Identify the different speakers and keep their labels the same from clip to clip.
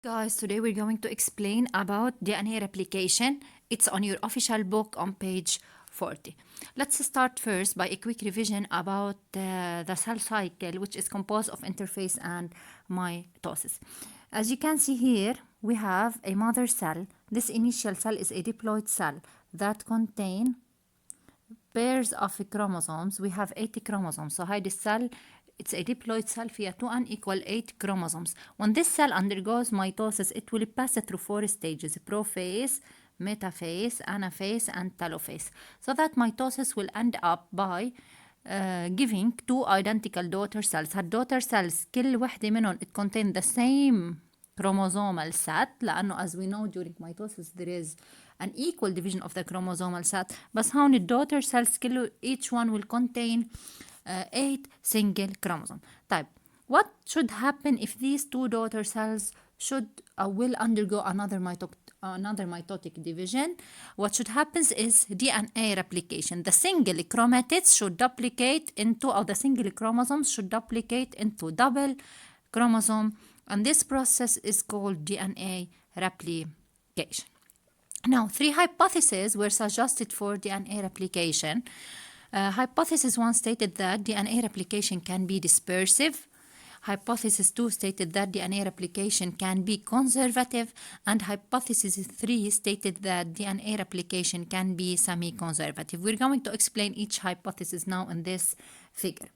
Speaker 1: Guys, today we're going to explain about DNA replication. It's on your official book on page 40. Let's start first by a quick revision about the cell cycle, which is composed of interphase and mitosis. As you can see here, we have a mother cell. This initial cell is a diploid cell that contain pairs of chromosomes. We have 80 chromosomes. So هيدي السل it's a diploid cell فيها 2 unequal 8 chromosomes. When this cell undergoes mitosis, it will pass through 4 stages: prophase, metaphase, anaphase, and telophase. So that mitosis will end up by giving 2 identical daughter cells. هالدaughter cells كل وحدة منهم it contain the same chromosomal set لأنه as we know during mitosis there is an equal division of the chromosomal set. بس هون الدaughter cells كله each one will contain 8 single chromosome. طيب, what should happen if these 2 daughter cells will undergo another mitotic division? What should happen is DNA replication. The single chromatids should duplicate into, or the single chromosomes should duplicate into double chromosome, and this process is called DNA replication. Now, 3 hypotheses were suggested for DNA replication. Hypothesis 1 stated that DNA replication can be dispersive. Hypothesis 2 stated that DNA replication can be conservative. And hypothesis 3 stated that DNA replication can be semi-conservative. We're going to explain each hypothesis now in this figure.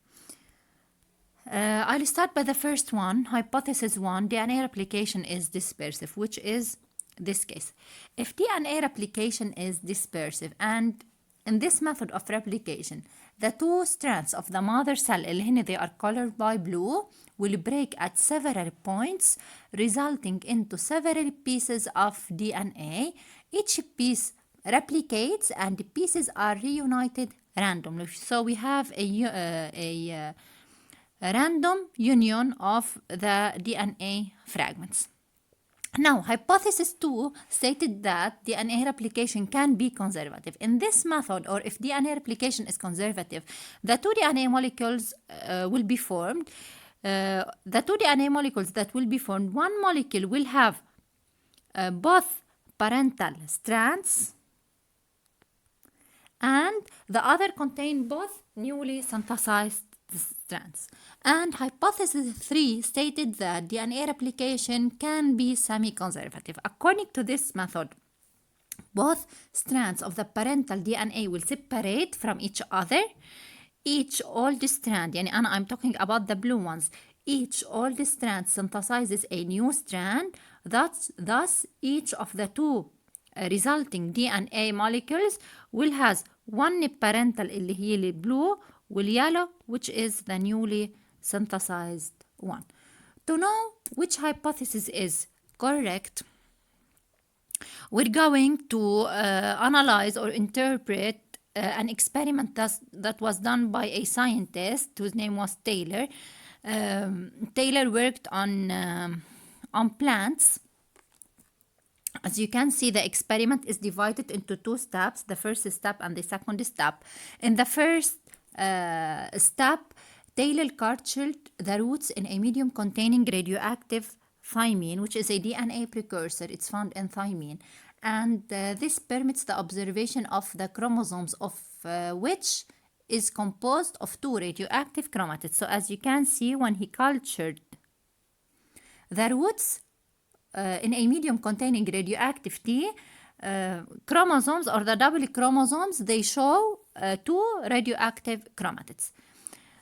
Speaker 1: I'll start by the first one. Hypothesis 1, DNA replication is dispersive, which is this case. If DNA replication is dispersive, and in this method of replication, the 2 strands of the mother cell, they are colored by blue, will break at several points, resulting into several pieces of DNA. Each piece replicates and the pieces are reunited randomly. So we have a random union of the DNA fragments. Now, hypothesis 2 stated that DNA replication can be conservative. In this method, or if DNA replication is conservative, the 2 DNA molecules will be formed. The 2 DNA molecules that will be formed, one molecule will have both parental strands, and the other contain both newly synthesized strands. And hypothesis 3 stated that DNA replication can be semi-conservative. According to this method, both strands of the parental DNA will separate from each other. Each old strand, I'm talking about the blue ones, each old strand synthesizes a new strand. Thus each of the 2 resulting DNA molecules will has one parental اللي هي البلو واليellow, which is the newly synthesized one. To know which hypothesis is correct, we're going to analyze or interpret an experiment that was done by a scientist whose name was Taylor. Taylor worked on plants. As you can see, the experiment is divided into 2 steps, the first step and the second step. In the first step, Taylor cultured the roots in a medium containing radioactive thymine, which is a DNA precursor. It's found in thymine. And this permits the observation of the chromosomes of which is composed of 2 radioactive chromatids. So as you can see, when he cultured the roots in a medium containing radioactive T, chromosomes, or the double chromosomes, they show 2 radioactive chromatids.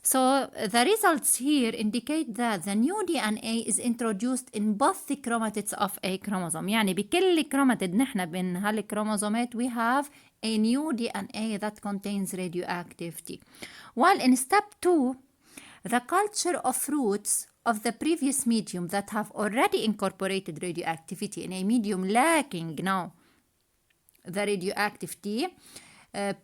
Speaker 1: So the results here indicate that the new DNA is introduced in both the chromatids of a chromosome. يعني بكل chromatid نحن بين هالكروموسومات we have a new DNA that contains radioactive T. While in step 2, the culture of roots of the previous medium that have already incorporated radioactivity in a medium lacking now the radioactive T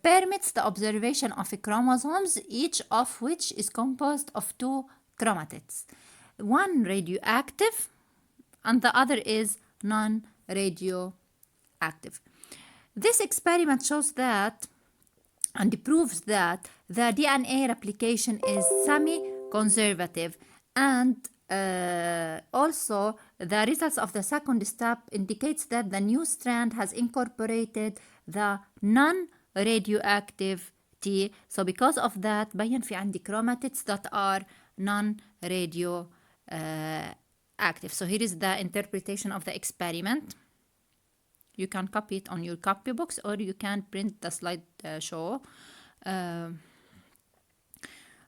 Speaker 1: permits the observation of chromosomes, each of which is composed of 2 chromatids. One radioactive and the other is non-radioactive. This experiment shows that and proves that the DNA replication is semi-conservative and Also, the results of the second step indicates that the new strand has incorporated the non-radioactivity. So because of that بين في عندي chromatids that are non-radioactive. So here is the interpretation of the experiment. You can copy it on your copybooks or you can print the slide show.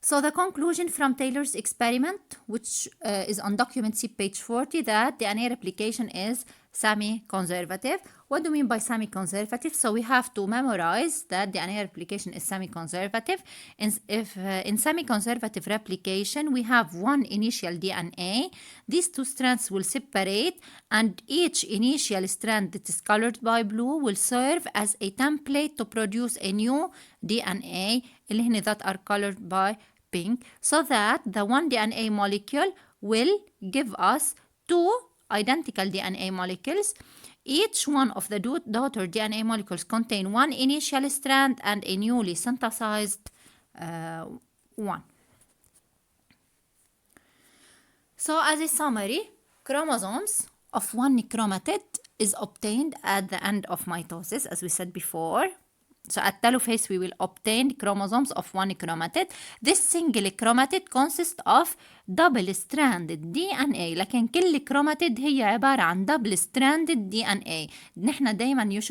Speaker 1: So the conclusion from Taylor's experiment, which is on document C page 40, that DNA replication is semi-conservative. What do we mean by semi-conservative? So we have to memorize that DNA replication is semi-conservative. In semi-conservative replication, we have one initial DNA. These two strands will separate, and each initial strand that is colored by blue will serve as a template to produce a new DNA اللي هن that are colored by pink, so that the one DNA molecule will give us two identical DNA molecules. Each one of the daughter DNA molecules contain one initial strand and a newly synthesized one. So as a summary, chromosomes of one chromatid is obtained at the end of mitosis, as we said before. So at telophase we will obtain chromosomes of one chromatid. This single chromatid consists of double-stranded DNA. لكن كل chromatid هي عبارة عن double-stranded DNA. نحن دايما you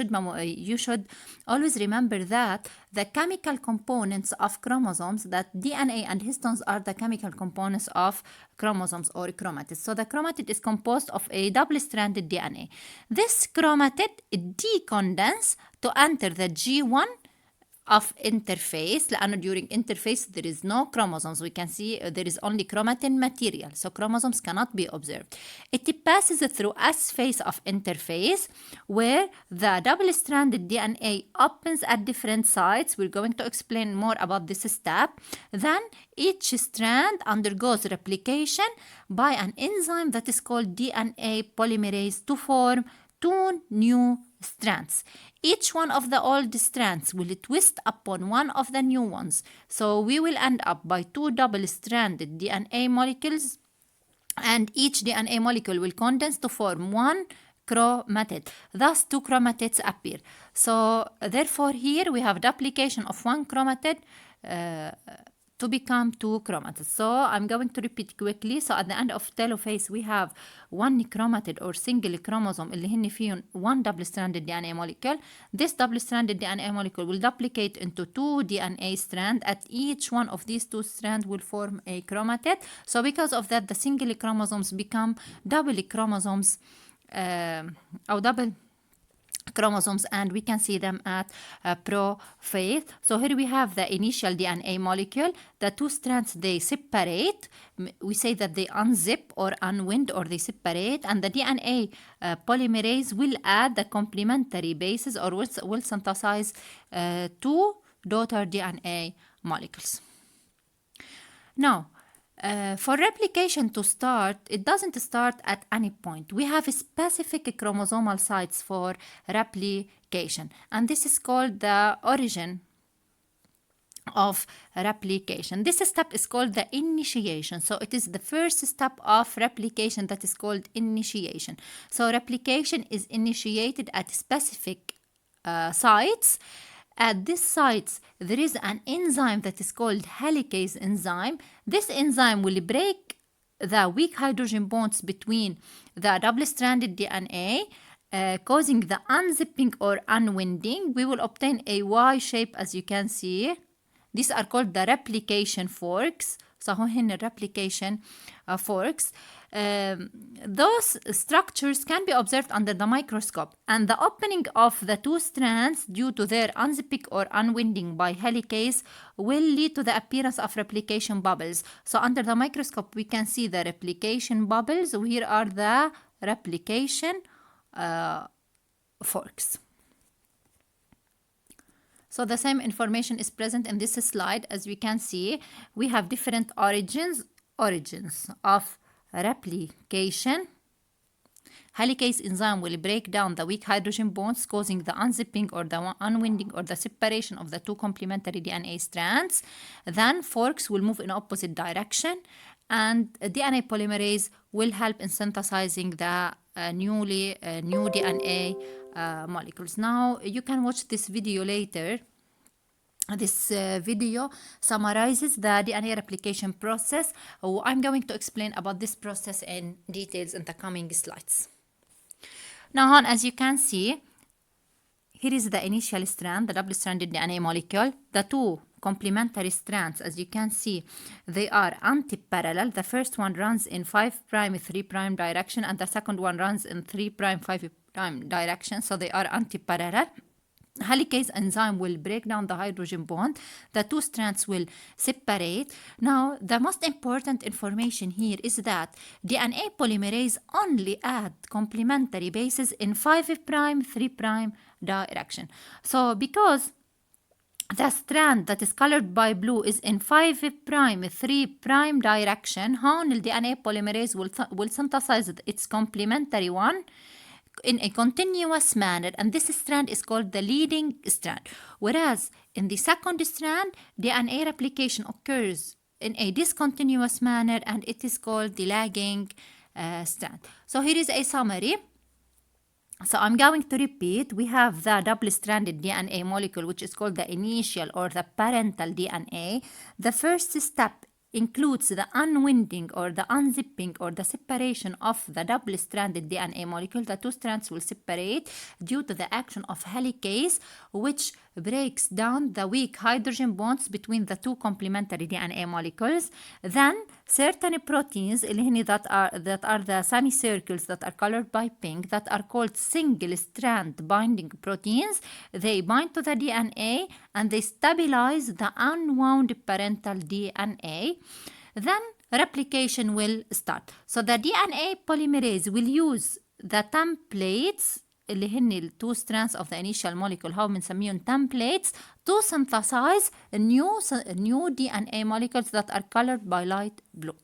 Speaker 1: should always remember that the chemical components of chromosomes, that DNA and histones are the chemical components of chromosomes or chromatids. So the chromatid is composed of a double-stranded DNA. This chromatid decondenses to enter the G1 of interphase. لأنه during interphase there is no chromosomes. We can see there is only chromatin material, so chromosomes cannot be observed. It passes through S phase of interphase, where the double-stranded DNA opens at different sites. We're going to explain more about this step. Then each strand undergoes replication by an enzyme that is called DNA polymerase to form two new strands. Each one of the old strands will twist upon one of the new ones. So we will end up by two double-stranded DNA molecules, and each DNA molecule will condense to form one chromatid. Thus, two chromatids appear. So therefore here we have duplication of one chromatid to become two chromatids. So I'm going to repeat quickly. So at the end of telophase we have one chromatid or single chromosome اللي هن فيهم one double-stranded DNA molecule. This double-stranded DNA molecule will duplicate into two DNA strands. At each one of these two strands will form a chromatid. So because of that, the single chromosomes become double chromosomes or double chromosomes, and we can see them at prophase. So here we have the initial DNA molecule. The two strands, they separate. We say that they unzip or unwind or they separate, and the DNA polymerase will add the complementary bases or will synthesize two daughter DNA molecules. Now, for replication to start, it doesn't start at any point. We have specific chromosomal sites for replication, and this is called the origin of replication. This step is called the initiation. So it is the first step of replication that is called initiation. So replication is initiated at specific sites. At these sites, there is an enzyme that is called helicase enzyme. This enzyme will break the weak hydrogen bonds between the double-stranded DNA, causing the unzipping or unwinding. We will obtain a Y shape, as you can see. These are called the replication forks. So هن replication forks. Those structures can be observed under the microscope, and the opening of the two strands due to their unzipping or unwinding by helicase will lead to the appearance of replication bubbles. So under the microscope we can see the replication bubbles. Here are the replication forks. So the same information is present in this slide. As we can see, we have different origins of replication. Helicase enzyme will break down the weak hydrogen bonds, causing the unzipping or the unwinding or the separation of the two complementary DNA strands. Then forks will move in opposite direction, and DNA polymerase will help in synthesizing the new DNA molecules. Now you can watch this video later. This video summarizes the DNA replication process. I'm going to explain about this process in details in the coming slides. Now, as you can see, here is the initial strand, the double-stranded DNA molecule. The two complementary strands, as you can see, they are anti-parallel. The first one runs in 5' 3' direction, and the second one runs in 3' 5' direction, so they are anti-parallel. Helicase enzyme will break down the hydrogen bond. The two strands will separate. Now, the most important information here is that DNA polymerase only add complementary bases in 5', 3' direction. So, because the strand that is colored by blue is in 5', 3' direction, how the DNA polymerase will synthesize its complementary one in a continuous manner, and this strand is called the leading strand. Whereas in the second strand, DNA replication occurs in a discontinuous manner, and it is called the lagging strand. So here is a summary. So I'm going to repeat. We have the double-stranded DNA molecule, which is called the initial or the parental DNA. The first step includes the unwinding or the unzipping or the separation of the double-stranded DNA molecule. The two strands will separate due to the action of helicase, which breaks down the weak hydrogen bonds between the two complementary DNA molecules. Then certain proteins that are the semicircles that are colored by pink, that are called single strand binding proteins, they bind to the DNA and they stabilize the unwound parental DNA. Then replication will start. So the DNA polymerase will use the templates اللي هن ال two strands of the initial molecule, how بنسميهم templates, to synthesize new DNA molecules that are colored by light blue.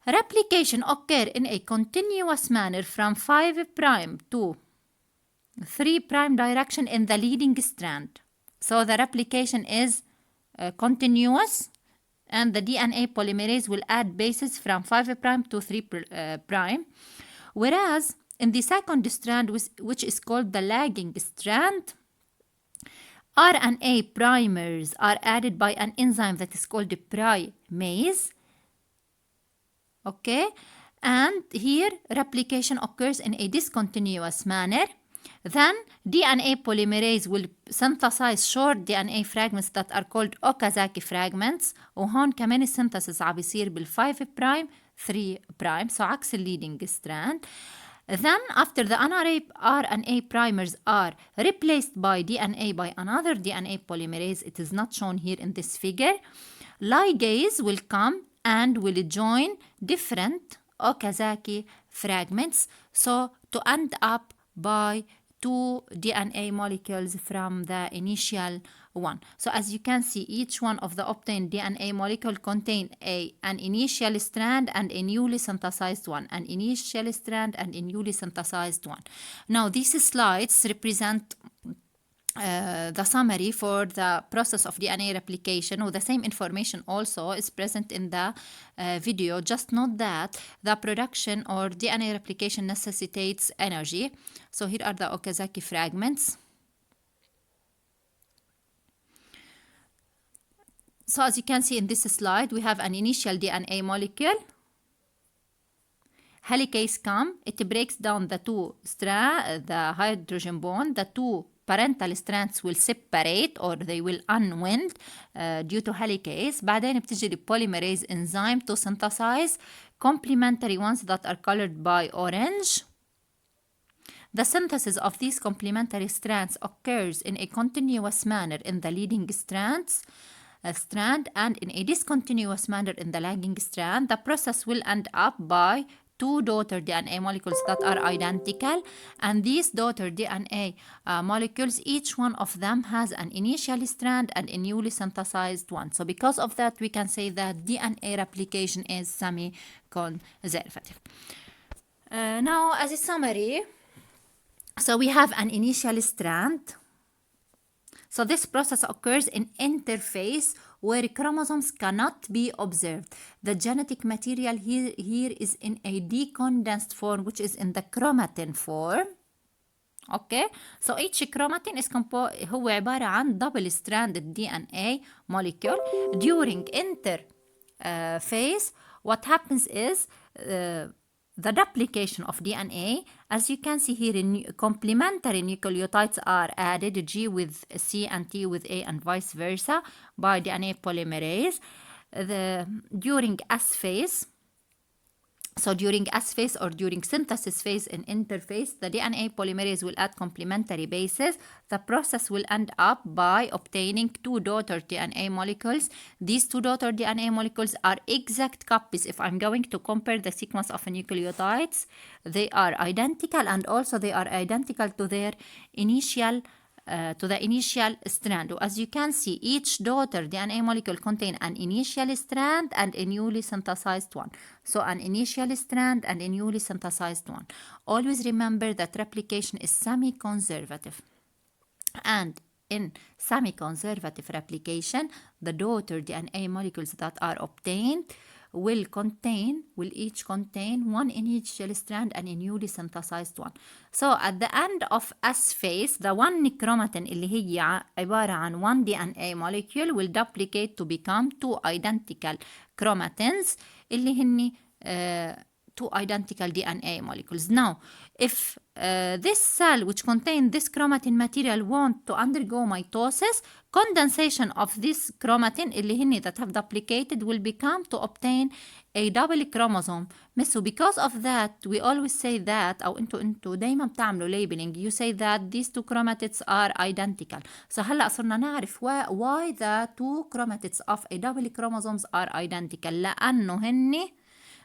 Speaker 1: Replication occur in a continuous manner from 5' to 3' direction in the leading strand. So the replication is continuous, and the DNA polymerase will add bases from 5' to 3'. Whereas in the second strand, which is called the lagging strand, RNA primers are added by an enzyme that is called primase. Okay, and here replication occurs in a discontinuous manner. Then DNA polymerase will synthesize short DNA fragments that are called Okazaki fragments. وهون كمان السynthesis عم بيصير بال 5', 3'. So عكس leading strand. Then, after the RNA primers are replaced by DNA by another DNA polymerase, it is not shown here in this figure, ligase will come and will join different Okazaki fragments, so to end up by two DNA molecules from the initial one. So as you can see, each one of the obtained DNA molecule contain an initial strand and a newly synthesized one, an initial strand and a newly synthesized one. Now these slides represent the summary for the process of DNA replication, or the same information also is present in the video. Just note that the production or DNA replication necessitates energy. So here are the Okazaki fragments. So as you can see in this slide, we have an initial DNA molecule. Helicase come, it breaks down the two strands, the hydrogen bond, the two parental strands will separate or they will unwind due to helicase. بعدين بتجي ال polymerase enzyme to synthesize complementary ones that are colored by orange. The synthesis of these complementary strands occurs in a continuous manner in the leading strand and in a discontinuous manner in the lagging strand. The process will end up by two daughter DNA molecules that are identical, and these daughter DNA molecules, each one of them has an initial strand and a newly synthesized one. So because of that, we can say that DNA replication is semi-conservative. Now, as a summary, so we have an initial strand. So this process occurs in interphase where chromosomes cannot be observed. The genetic material here is in a decondensed form, which is in the chromatin form. Okay, so each chromatin is هو عبارة عن double stranded DNA molecule. During interphase, what happens is the duplication of DNA. As you can see here, complementary nucleotides are added, G with C and T with A and vice versa, by DNA polymerase. During S phase, so during S phase or during synthesis phase in interphase, the DNA polymerase will add complementary bases. The process will end up by obtaining two daughter DNA molecules. These two daughter DNA molecules are exact copies. If I'm going to compare the sequence of nucleotides, they are identical, and also they are identical to their initial strand. As you can see, each daughter DNA molecule contains an initial strand and a newly synthesized one. So an initial strand and a newly synthesized one. Always remember that replication is semi-conservative. And in semi-conservative replication, the daughter DNA molecules that are obtained will each contain one initial strand and a newly synthesized one. So at the end of S phase, the one chromatin اللي هي عبارة عن one DNA molecule will duplicate to become two identical chromatins اللي هن two identical DNA molecules. Now, if this cell which contains this chromatin material want to undergo mitosis, condensation of this chromatin اللي هن that have duplicated will become to obtain a double chromosome. So because of that, we always say that, أو انتوا دايما بتعملوا labeling, you say that these two chromatids are identical. So هلا صرنا نعرف why the two chromatids of a double chromosomes are identical. لأنه هن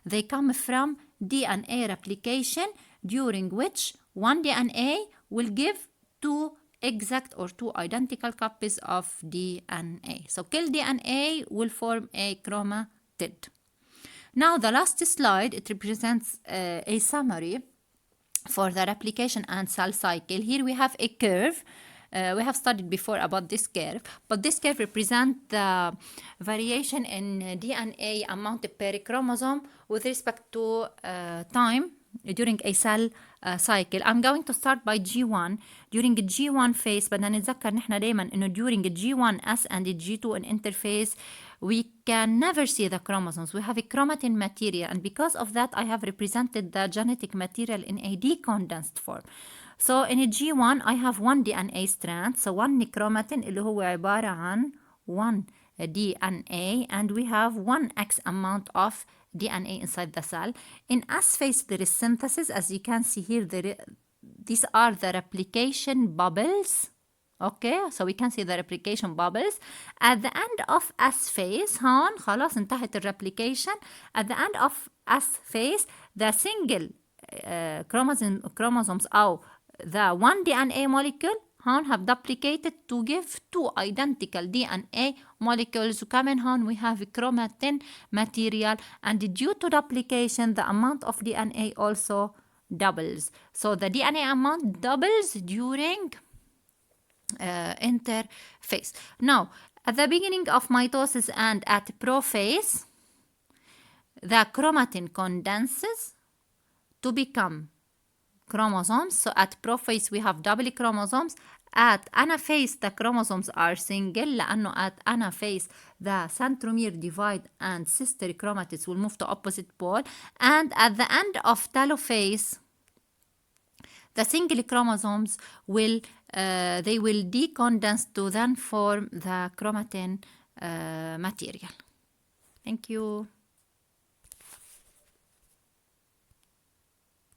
Speaker 1: they come from DNA replication, during which one DNA will give two exact or two identical copies of DNA. So kill DNA will form a chromatid. Now the last slide, it represents a summary for the replication and cell cycle. Here we have a curve. We have studied before about this curve, but this curve represents the variation in DNA amount per chromosome with respect to time during a cell cycle. I'm going to start by G1. During G1 phase, بدنا نتذكر نحن دايما إنه during G1S and G2 in interphase, we can never see the chromosomes. We have a chromatin material, and because of that, I have represented the genetic material in a decondensed form. So in G1, I have one DNA strand, so one chromatin اللي هو عبارة عن one DNA, and we have one X amount of DNA inside the cell. In S phase, there is synthesis. As you can see here, these are the replication bubbles. Okay, so we can see the replication bubbles. At the end of S phase, هون خلاص انتهت replication. At the end of S phase, the single chromosomes أو the one DNA molecule هون have duplicated to give two identical DNA molecules. وكمان هون we have chromatin material, and due to duplication the amount of DNA also doubles. So the DNA amount doubles during interphase. Now, at the beginning of mitosis and at prophase, the chromatin condenses to become chromosomes. So at prophase we have double chromosomes. At anaphase the chromosomes are single لأنه at anaphase the centromere divide and sister chromatids will move to opposite pole. And at the end of telophase, the single chromosomes will decondense to then form the chromatin material. Thank you.